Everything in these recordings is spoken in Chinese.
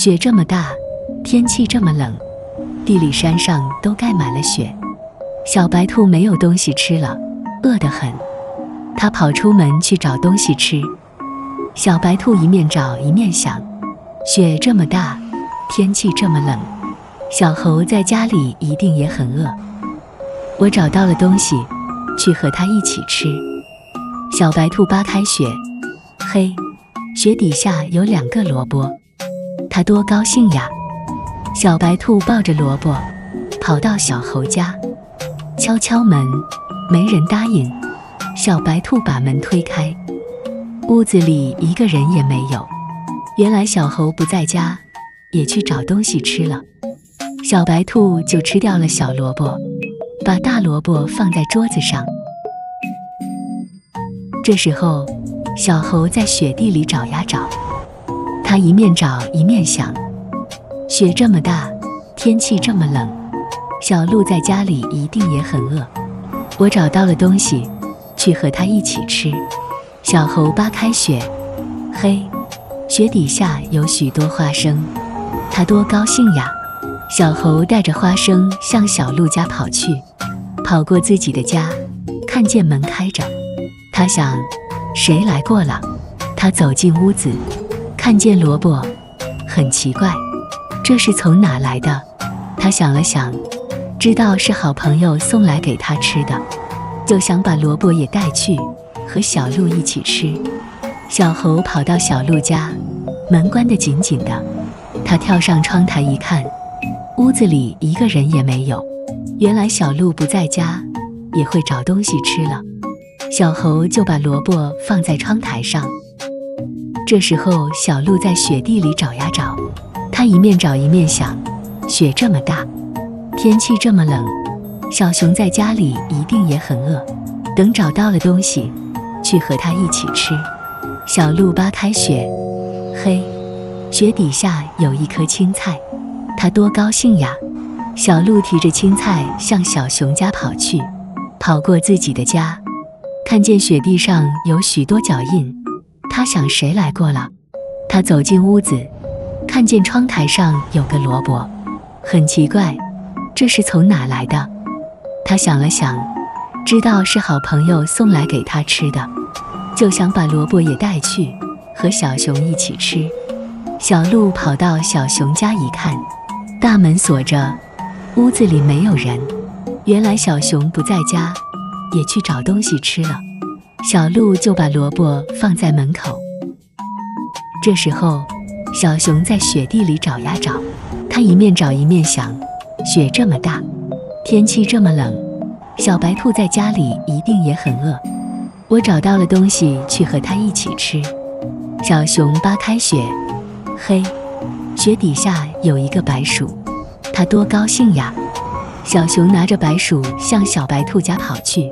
雪这么大，天气这么冷，地里山上都盖满了雪。小白兔没有东西吃了，饿得很。它跑出门去找东西吃。小白兔一面找一面想，雪这么大，天气这么冷，小猴在家里一定也很饿。我找到了东西，去和它一起吃。小白兔扒开雪，嘿，雪底下有2个萝卜，它多高兴呀！小白兔抱着萝卜跑到小猴家，敲敲门，没人答应。小白兔把门推开，屋子里一个人也没有。原来小猴不在家，也去找东西吃了。小白兔就吃掉了小萝卜，把大萝卜放在桌子上。这时候，小猴在雪地里找呀找，他一面找一面想，雪这么大，天气这么冷，小鹿在家里一定也很饿。我找到了东西，去和它一起吃。小猴扒开雪，嘿，雪底下有许多花生，它多高兴呀！小猴带着花生向小鹿家跑去，跑过自己的家，看见门开着，他想，谁来过了？他走进屋子，看见萝卜，很奇怪，这是从哪来的？他想了想，知道是好朋友送来给他吃的，就想把萝卜也带去，和小鹿一起吃。小猴跑到小鹿家，门关得紧紧的。他跳上窗台一看，屋子里一个人也没有。原来小鹿不在家，也会找东西吃了。小猴就把萝卜放在窗台上。这时候，小鹿在雪地里找呀找，它一面找一面想，雪这么大，天气这么冷，小熊在家里一定也很饿。等找到了东西，去和它一起吃。小鹿扒开雪，嘿，雪底下有一颗青菜，它多高兴呀！小鹿提着青菜向小熊家跑去，跑过自己的家，看见雪地上有许多脚印，他想谁来过了？他走进屋子，看见窗台上有个萝卜，很奇怪，这是从哪来的？他想了想，知道是好朋友送来给他吃的，就想把萝卜也带去，和小熊一起吃。小鹿跑到小熊家一看，大门锁着，屋子里没有人。原来小熊不在家，也去找东西吃了。小鹿就把萝卜放在门口。这时候，小熊在雪地里找呀找，它一面找一面想，雪这么大，天气这么冷，小白兔在家里一定也很饿。我找到了东西，去和它一起吃。小熊扒开雪，嘿，雪底下有一个白鼠，它多高兴呀！小熊拿着白鼠向小白兔家跑去，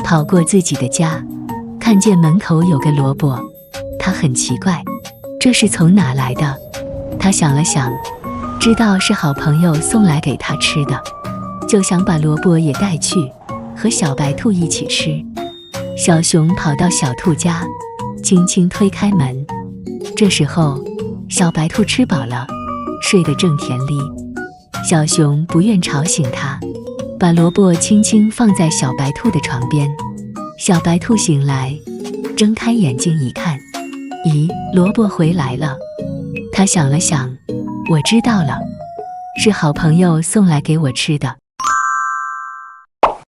跑过自己的家，看见门口有个萝卜，它很奇怪，这是从哪来的？他想了想，知道是好朋友送来给他吃的，就想把萝卜也带去，和小白兔一起吃。小熊跑到小兔家，轻轻推开门。这时候，小白兔吃饱了，睡得正甜哩。小熊不愿吵醒它，把萝卜轻轻放在小白兔的床边。小白兔醒来，睁开眼睛一看，咦，萝卜回来了。他想了想，我知道了，是好朋友送来给我吃的。